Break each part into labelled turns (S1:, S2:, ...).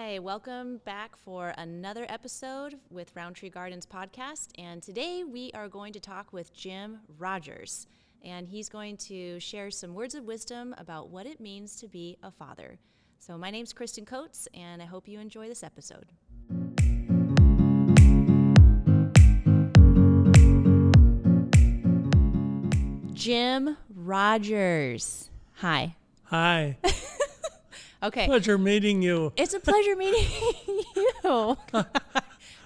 S1: Hi, welcome back for another episode with Rowntree Gardens podcast. And today we are going to talk with Jim Rogers. And he's going to share some words of wisdom about what it means to be a father. So my name's Kristen Coates, and I hope you enjoy this episode. Jim Rogers. Hi.
S2: Hi.
S1: Okay.
S2: Pleasure meeting you.
S1: It's a pleasure meeting you.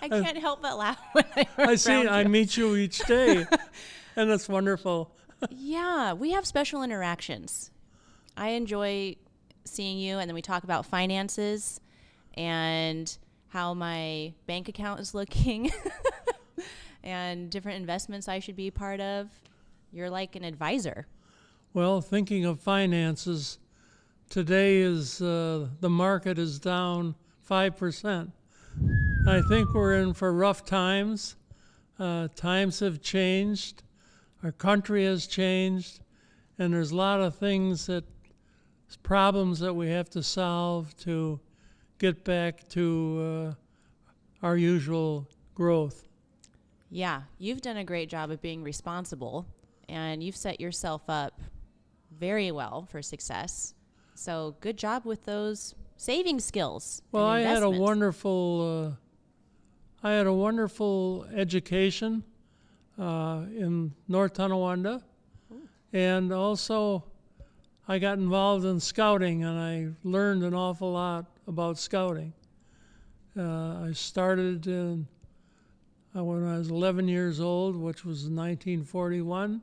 S1: I can't help but laugh when I'm
S2: I see.
S1: around
S2: I
S1: you.
S2: meet you each day, and it's wonderful.
S1: Yeah, we have special interactions. I enjoy seeing you, and then we talk about finances and how my bank account is looking and different investments I should be part of. You're like an advisor.
S2: Well, thinking of finances, today is the market is down 5%. I think we're in for rough times. Times have changed. Our country has changed, and there's a lot of problems that we have to solve to get back to our usual growth.
S1: Yeah, you've done a great job of being responsible, and you've set yourself up very well for success. So good job with those saving skills.
S2: Well,
S1: and
S2: I had a
S1: investments.
S2: wonderful education in North Tonawanda, and also I got involved in scouting, and I learned an awful lot about scouting. I started when I was 11 years old, which was 1941,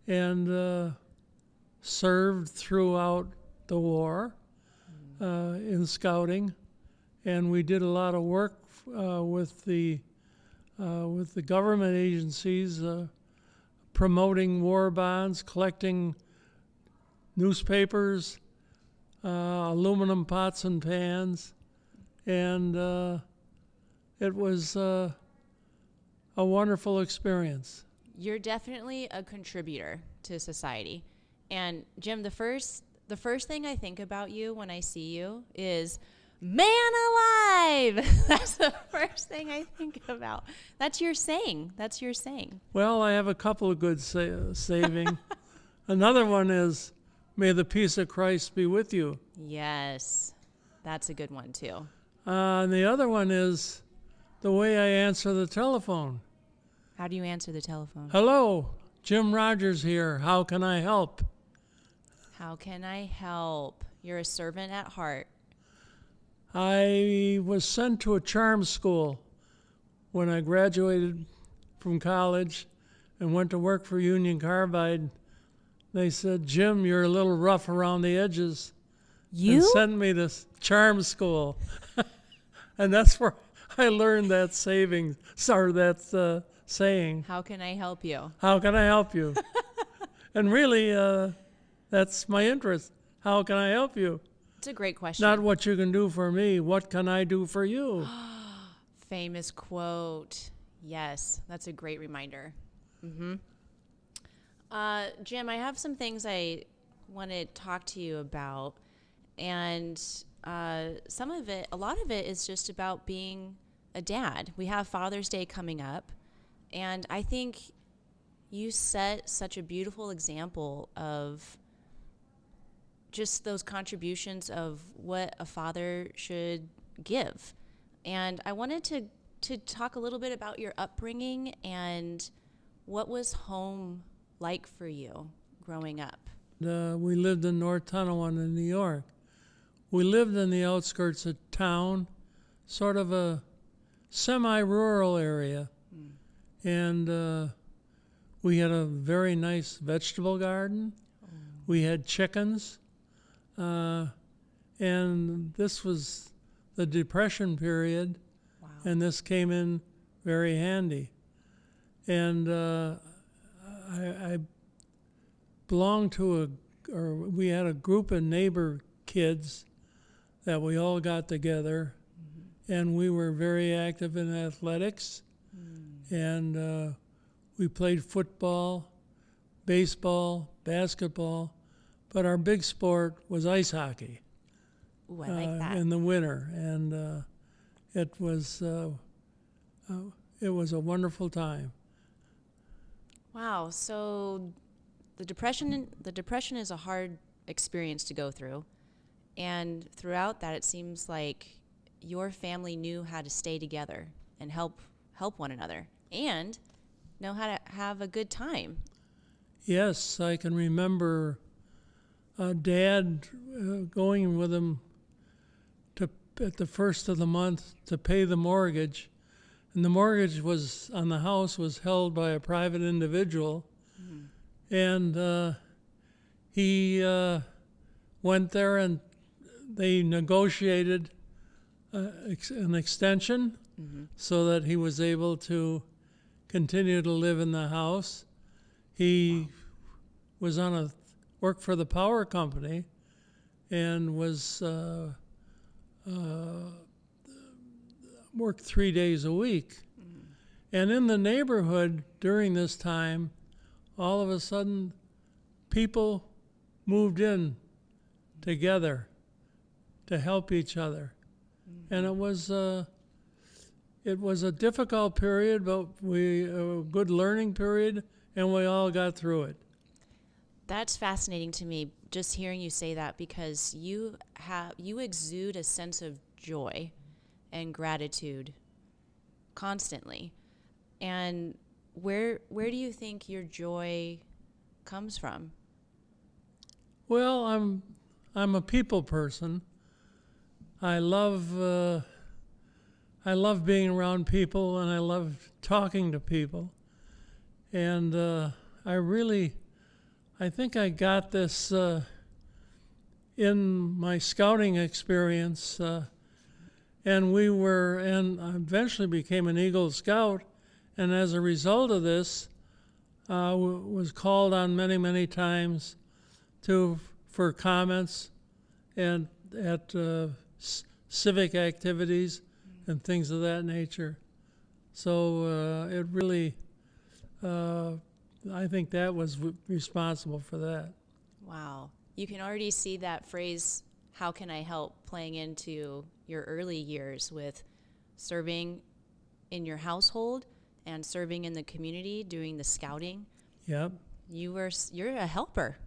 S2: and served throughout the war in scouting, and we did a lot of work with the government agencies, promoting war bonds, collecting newspapers, aluminum pots and pans, and it was a wonderful experience.
S1: You're definitely a contributor to society. And Jim, the first thing I think about you when I see you is man alive. That's the first thing I think about. That's your saying.
S2: Well, I have a couple of good saving. Another one is, may the peace of Christ be with you.
S1: Yes, that's a good one too.
S2: And the other one is the way I answer the telephone.
S1: How do you answer the telephone?
S2: Hello, Jim Rogers here. How can I help?
S1: How can I help? You're a servant at heart.
S2: I was sent to a charm school when I graduated from college and went to work for Union Carbide. They said, Jim, you're a little rough around the edges.
S1: You?
S2: And sent me to charm school. And that's where I learned that saying.
S1: How can I help you?
S2: How can I help you? And really, that's my interest. How can I help you?
S1: It's a great question.
S2: Not what you can do for me. What can I do for you?
S1: Famous quote. Yes, that's a great reminder. Mm-hmm. Jim, I have some things I want to talk to you about. And a lot of it is just about being a dad. We have Father's Day coming up. And I think you set such a beautiful example of just those contributions of what a father should give. And I wanted to talk a little bit about your upbringing and what was home like for you growing up.
S2: We lived in North Tonawanda, New York. We lived in the outskirts of town, sort of a semi-rural area. And we had a very nice vegetable garden. We had chickens. And this was the Depression period.
S1: Wow.
S2: And this came in very handy. And I belonged to we had a group of neighbor kids that we all got together, and we were very active in athletics. And we played football, baseball, basketball, but our big sport was ice hockey.
S1: Ooh, I like that.
S2: in the winter, and it was a wonderful time.
S1: Wow. So the depression is a hard experience to go through. And throughout that, it seems like your family knew how to stay together and help one another and know how to have a good time.
S2: Yes, I can remember Dad going with him to at the first of the month to pay the mortgage, and the mortgage was on the house was held by a private individual, and he went there and they negotiated an extension so that he was able to continue to live in the house. He was on a worked for the power company and was worked 3 days a week. And in the neighborhood during this time, all of a sudden, people moved in together to help each other. And it was a difficult period, but a good learning period, and we all got through it.
S1: That's fascinating to me, just hearing you say that, because you exude a sense of joy and gratitude constantly. And where do you think your joy comes from?
S2: Well, I'm a people person. I love being around people, and I love talking to people. And I think I got this in my scouting experience, and I eventually became an Eagle Scout, and as a result of this, was called on many, many times for comments and at civic activities and things of that nature. So it really, I think that was responsible for that.
S1: Wow. You can already see that phrase, how can I help, playing into your early years with serving in your household and serving in the community, doing the scouting.
S2: Yep.
S1: You're a helper,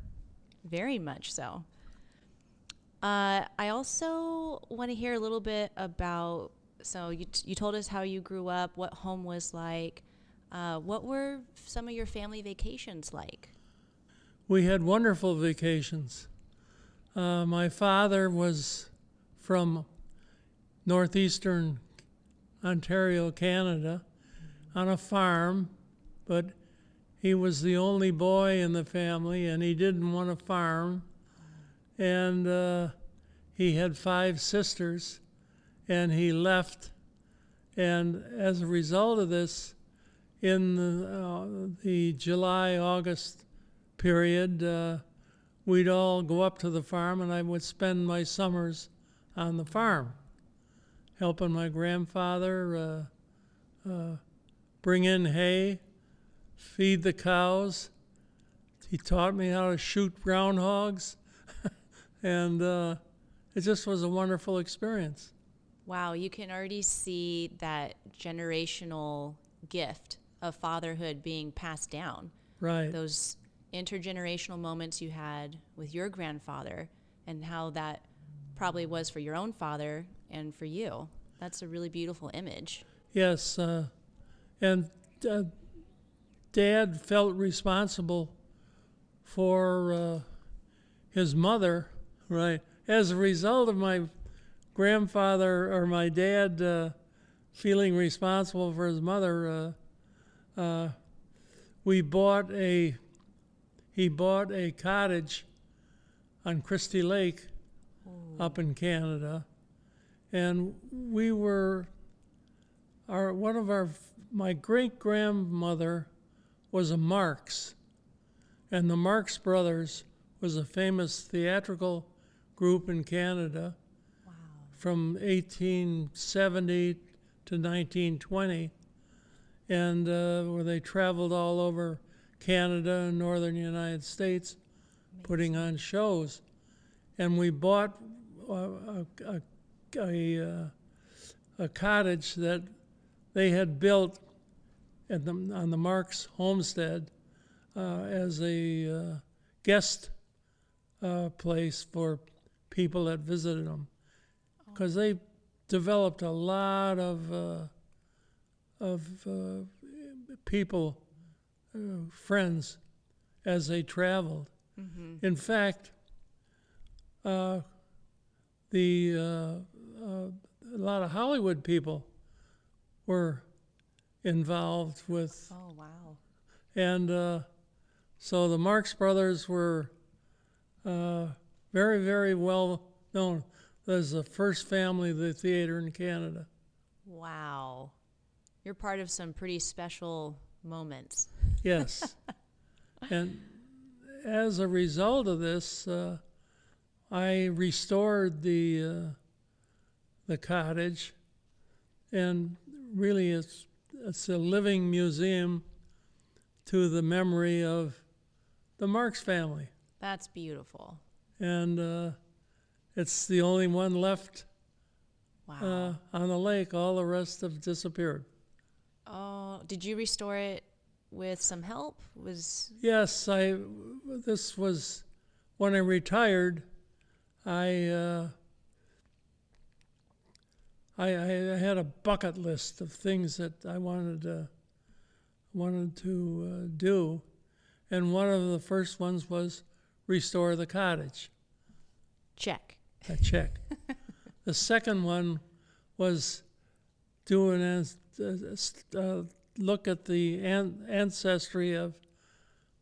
S1: very much so. I also want to hear a little bit about, so you told us how you grew up, what home was like. What were some of your family vacations like?
S2: We had wonderful vacations. My father was from northeastern Ontario, Canada, on a farm, but he was the only boy in the family, and he didn't want to farm. And he had 5 sisters, and he left. And as a result of this, in the July-August period, we'd all go up to the farm, and I would spend my summers on the farm, helping my grandfather bring in hay, feed the cows. He taught me how to shoot groundhogs, and it just was a wonderful experience.
S1: Wow, you can already see that generational gift of fatherhood being passed down.
S2: Right.
S1: Those intergenerational moments you had with your grandfather and how that probably was for your own father and for you. That's a really beautiful image.
S2: Yes, and Dad felt responsible for his mother, right? As a result of my grandfather or my dad feeling responsible for his mother, he bought a cottage on Christie Lake up in Canada, and we were my great grandmother was a Marx, and the Marx Brothers was a famous theatrical group in Canada.
S1: Wow.
S2: From 1870 to 1920, and where they traveled all over Canada and northern United States, putting on shows. And we bought a cottage that they had built on the Marks homestead as a guest place for people that visited them, because they developed a lot of people, friends, as they traveled. In fact, a lot of Hollywood people were involved with,
S1: Oh, wow.
S2: and so the Marx Brothers were very, very well known as the first family of the theater in Canada.
S1: Wow. You're part of some pretty special moments.
S2: Yes. And as a result of this, I restored the cottage, and really it's a living museum to the memory of the Marx family.
S1: That's beautiful.
S2: And it's the only one left
S1: Wow.
S2: on the lake. All the rest have disappeared.
S1: Oh, did you restore it with some help?
S2: Yes, this was when I retired. I had a bucket list of things that I wanted to do, and one of the first ones was restore the cottage.
S1: Check.
S2: A check. The second one was do look at the ancestry of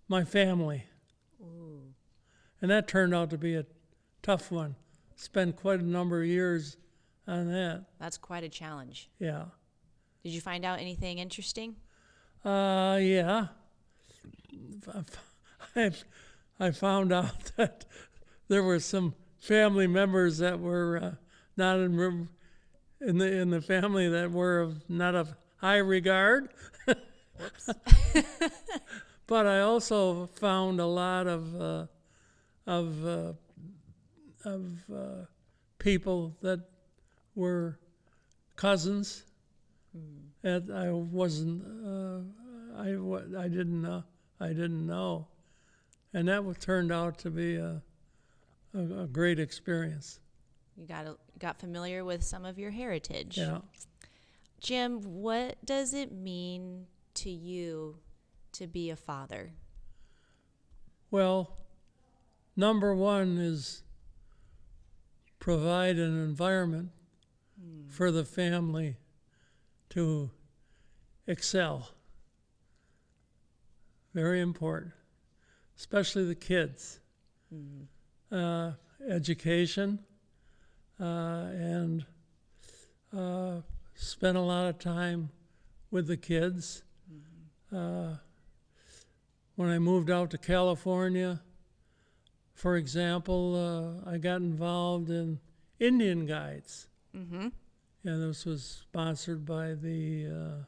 S2: my family.
S1: Ooh.
S2: And that turned out to be a tough one. Spent quite a number of years on that.
S1: That's quite a challenge.
S2: Yeah.
S1: Did you find out anything interesting?
S2: Yeah. I found out that there were some family members that were not in the family that were not of high regard.
S1: Whoops.
S2: But I also found a lot of people that were cousins that I wasn't. I didn't know, and that turned out to be a great experience.
S1: You got familiar with some of your heritage.
S2: Yeah.
S1: Jim, what does it mean to you to be a father?
S2: Well, number one is provide an environment for the family to excel. Very important, especially the kids. Education, and spend a lot of time with the kids. When I moved out to California, for example, I got involved in Indian guides.
S1: Mm-hmm.
S2: And this was sponsored by the,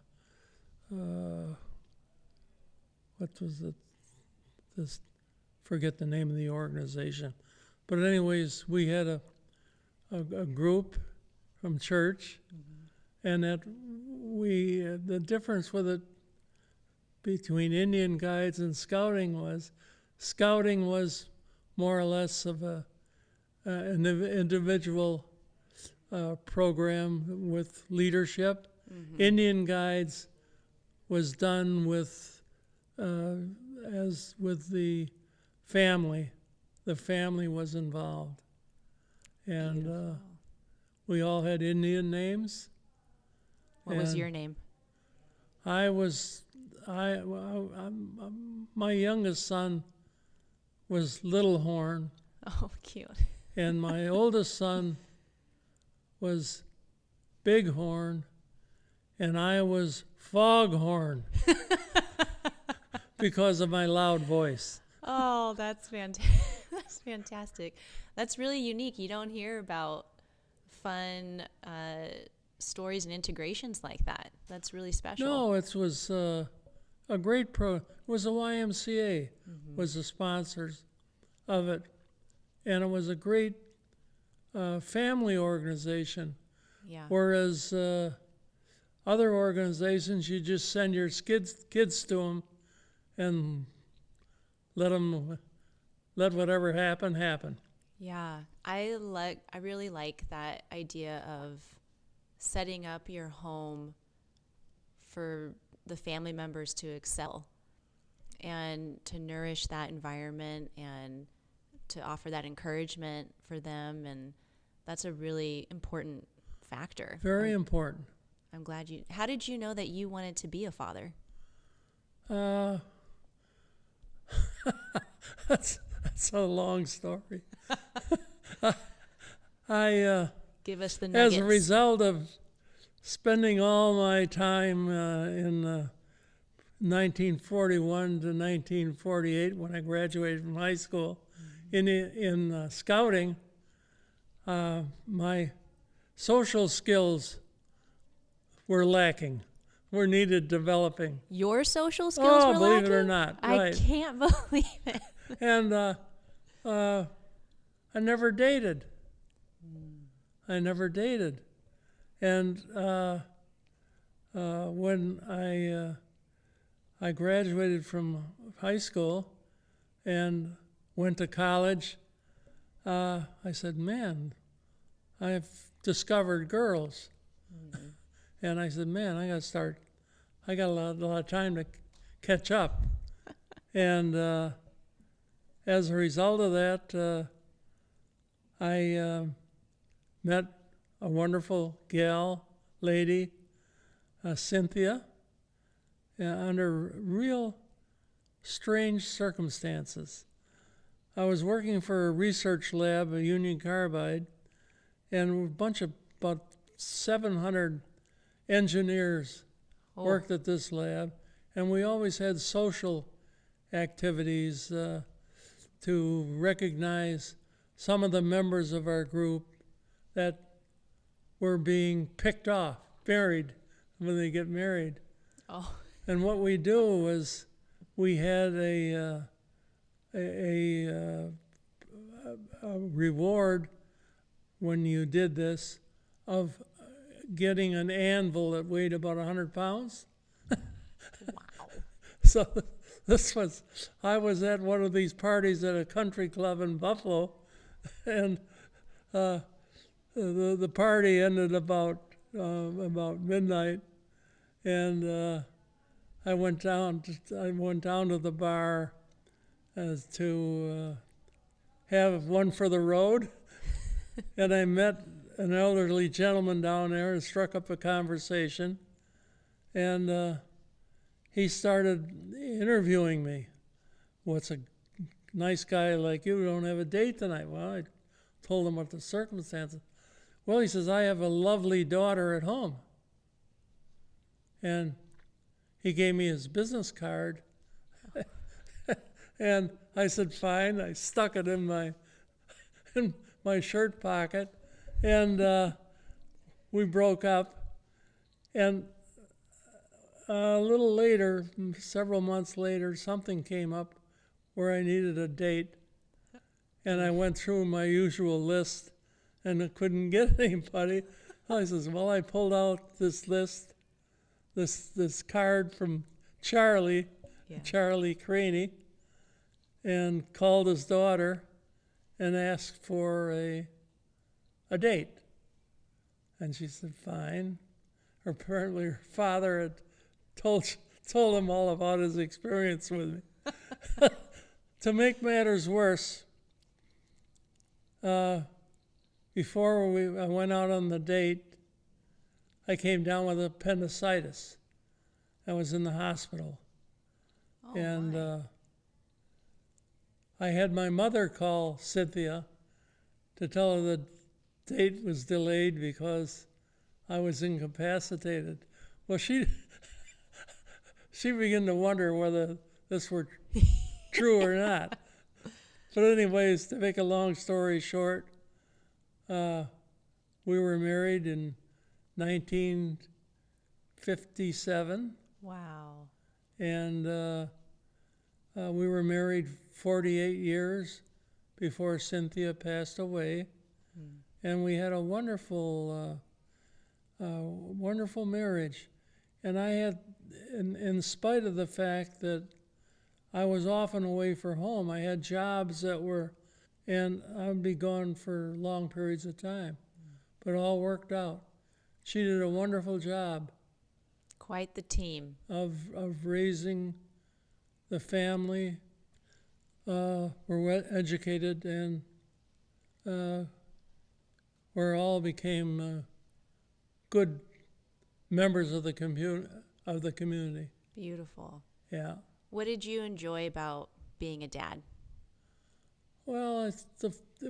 S2: what was it? Forget the name of the organization. But anyways, we had a group from church, and that the difference with it between Indian guides and scouting was more or less of an individual program with leadership. Indian guides was done with as with the family. The family was involved, and we all had Indian names.
S1: What was your name?
S2: My youngest son was Little Horn,
S1: Oh, cute.
S2: and my oldest son was Bighorn, and I was Foghorn because of my loud voice.
S1: Oh, that's fantastic. That's fantastic. That's really unique. You don't hear about fun stories and integrations like that. That's really special.
S2: No, it was a great It was the YMCA was the sponsors of it, and it was a great family organization,
S1: Yeah.
S2: whereas other organizations, you just send your kids to them and let whatever happen.
S1: Yeah. I really like that idea of setting up your home for the family members to excel and to nourish that environment and to offer that encouragement for them. And that's a really important factor.
S2: Very important.
S1: I'm glad you. How did you know that you wanted to be a father?
S2: Uh, that's a long story. I
S1: Give us the nuggets.
S2: as a result of spending all my time in 1941 to 1948, when I graduated from high school, in scouting, my social skills were lacking, were needed developing.
S1: Your social skills were
S2: believe it or
S1: lacking?
S2: not,
S1: I
S2: right.
S1: can't believe it.
S2: And I never dated. And when I graduated from high school and went to college, I said, man, I've discovered girls. And I said, man, I got a lot of time to catch up. And as a result of that, I met a wonderful lady, Cynthia, under real strange circumstances. I was working for a research lab at Union Carbide, and about 700 engineers worked at this lab, and we always had social activities to recognize some of the members of our group that were being picked off, married, when they get married.
S1: Oh.
S2: And what we do was we had a reward when you did this of getting an anvil that weighed about 100 pounds.
S1: Wow.
S2: So I was at one of these parties at a country club in Buffalo, and the party ended about midnight, and I went down to the bar to have one for the road, and I met an elderly gentleman down there and struck up a conversation, and he started interviewing me. What's a nice guy like you don't have a date tonight? Well, I told him what the circumstances. Well, he says, I have a lovely daughter at home. And he gave me his business card. And I said, fine. I stuck it in my shirt pocket. And we broke up. And a little later, several months later, something came up where I needed a date. And I went through my usual list and I couldn't get anybody. I says, well, I pulled out this list, this card from Charlie Craney, and called his daughter and asked for a date. And she said, fine. Apparently her father had told him all about his experience with me. To make matters worse, before I went out on the date, I came down with appendicitis. I was in the hospital.
S1: Oh,
S2: and
S1: my.
S2: I had my mother call Cynthia to tell her the date was delayed because I was incapacitated. Well, she began to wonder whether this were true or not. But anyways, to make a long story short, we were married in 1957,
S1: Wow.
S2: and we were married 48 years before Cynthia passed away. and we had a wonderful marriage. And I had, in spite of the fact that I was often away from home, I had jobs that were, and I'd be gone for long periods of time. But it all worked out. She did a wonderful job
S1: Quite the team.
S2: of raising the family. We're educated, and we all became good members of the community.
S1: Beautiful.
S2: Yeah.
S1: What did you enjoy about being a dad?
S2: Well, it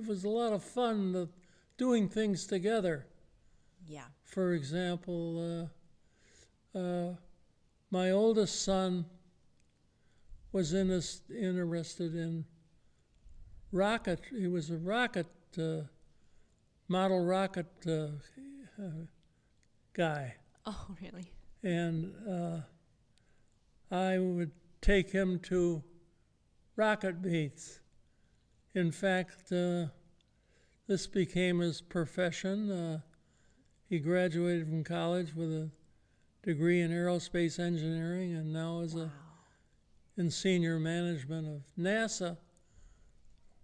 S2: was a lot of fun doing things together.
S1: Yeah.
S2: For example, my oldest son was interested in rocket. He was a model rocket guy.
S1: Oh, really?
S2: And I would take him to rocket meets. In fact, this became his profession. He graduated from college with a degree in aerospace engineering, and now is in senior management of NASA,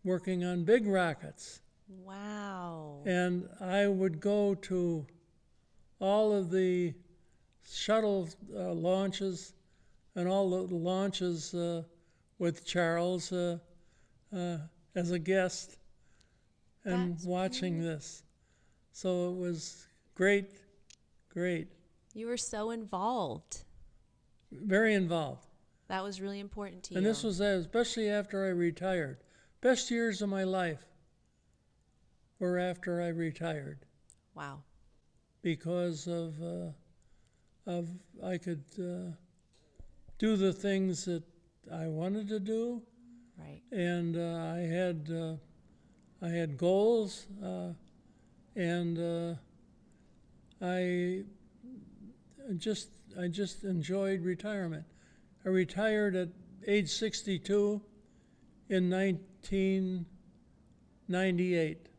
S2: working on big rockets.
S1: Wow.
S2: And I would go to all of the shuttle launches and all the launches with Charles as a guest and
S1: That's
S2: watching this. So it was great.
S1: You were so involved.
S2: Very involved.
S1: That was really important to you.
S2: And this was especially after I retired. Best years of my life were after I retired,
S1: Wow.
S2: because of I could do the things that I wanted to do,
S1: Right.
S2: and I had goals, and I just enjoyed retirement. I retired at age 62 in 1998.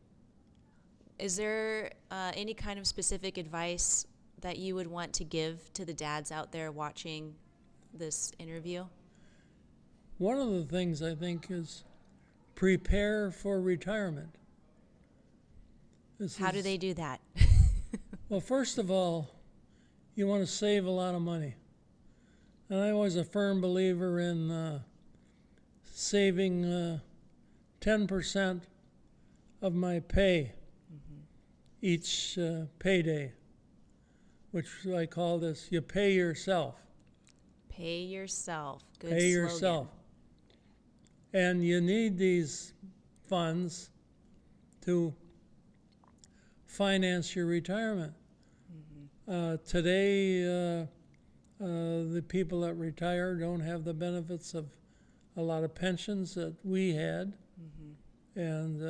S1: Is there any kind of specific advice that you would want to give to the dads out there watching this interview?
S2: One of the things I think is prepare for retirement.
S1: How do they do that?
S2: Well, first of all, you want to save a lot of money. And I was a firm believer in saving 10% of my pay each payday, which I call this, you pay yourself.
S1: Pay yourself. Good
S2: Pay
S1: slogan.
S2: yourself. And you need these funds to finance your retirement. Today, the people that retire don't have the benefits of a lot of pensions that we had, and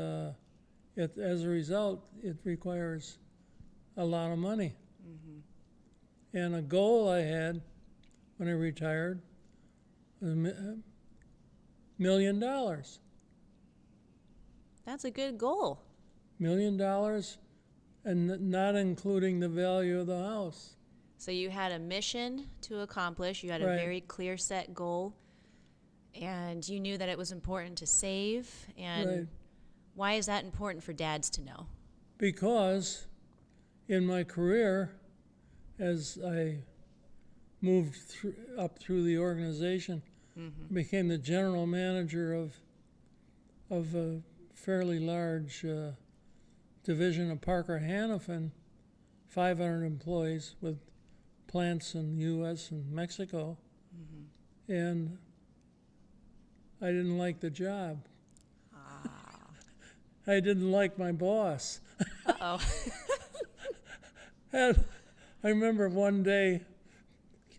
S2: as a result, it requires a lot of money. And a goal I had when I retired was $1 million.
S1: That's a good goal.
S2: $1 million, and not including the value of the house.
S1: So you had a mission to accomplish. You had a
S2: Right.
S1: very clear set goal. And you knew that it was important to save. And
S2: Right.
S1: why is that important for dads to know?
S2: Because in my career, as I moved up through the organization, became the general manager of a fairly large division of Parker Hannifin, 500 employees with plants in the U.S. and Mexico, and I didn't like the job. I didn't like my boss.
S1: Uh-oh.
S2: And I remember one day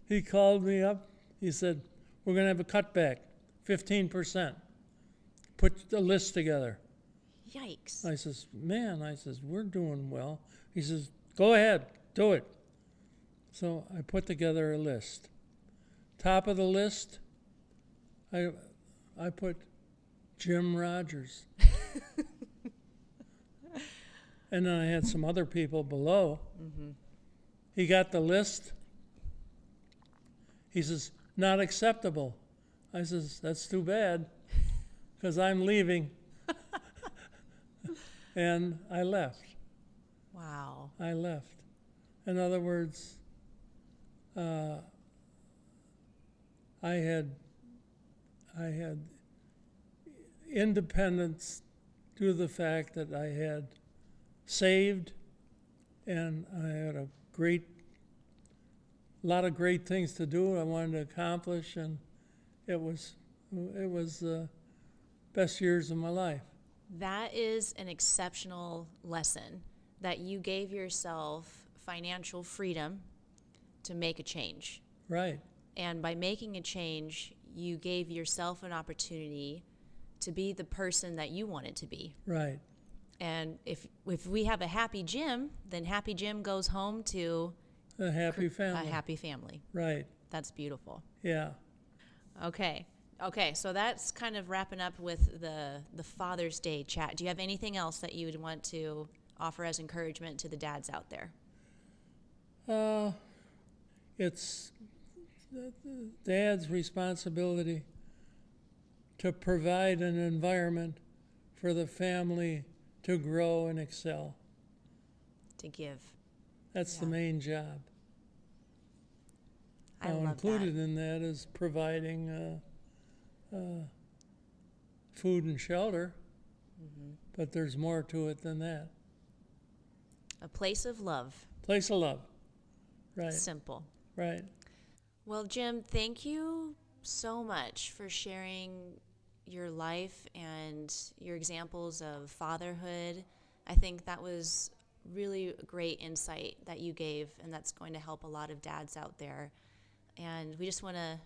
S2: he called me up. He said, "We're going to have a cutback, 15%. Put the list together."
S1: Yikes.
S2: I says, "We're doing well." He says, "Go ahead, do it." So I put together a list. Top of the list, I put Jim Rogers. And then I had some other people below. He got the list. He says, not acceptable. I says, that's too bad, because I'm leaving. And I left.
S1: Wow.
S2: I left. In other words, I had independence due to the fact that I had saved, and I had a lot of great things to do I wanted to accomplish, and it was the best years of my life.
S1: That is an exceptional lesson, that you gave yourself financial freedom to make a change.
S2: Right.
S1: And by making a change, you gave yourself an opportunity to be the person that you wanted to be.
S2: Right.
S1: And if we have a happy Jim, then happy Jim goes home to
S2: A happy family.
S1: a happy family.
S2: Right.
S1: That's beautiful.
S2: Yeah.
S1: Okay, so that's kind of wrapping up with the Father's Day chat. Do you have anything else that you would want to offer as encouragement to the dads out there?
S2: It's the dad's responsibility to provide an environment for the family to grow and excel.
S1: To give.
S2: That's the main job.
S1: I
S2: Now,
S1: love
S2: included
S1: that.
S2: in that is providing food and shelter, but there's more to it than that.
S1: A place of love.
S2: Place of love. Right.
S1: Simple.
S2: Right.
S1: Well, Jim, thank you so much for sharing your life and your examples of fatherhood. I think that was really great insight that you gave, and that's going to help a lot of dads out there. And we just want to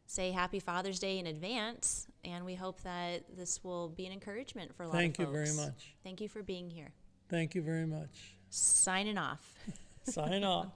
S1: say happy Father's Day in advance, and we hope that this will be an encouragement for a lot of
S2: Thank you
S1: folks.
S2: very much.
S1: Thank you for being here.
S2: Thank you very much.
S1: Signing off.
S2: Sign off.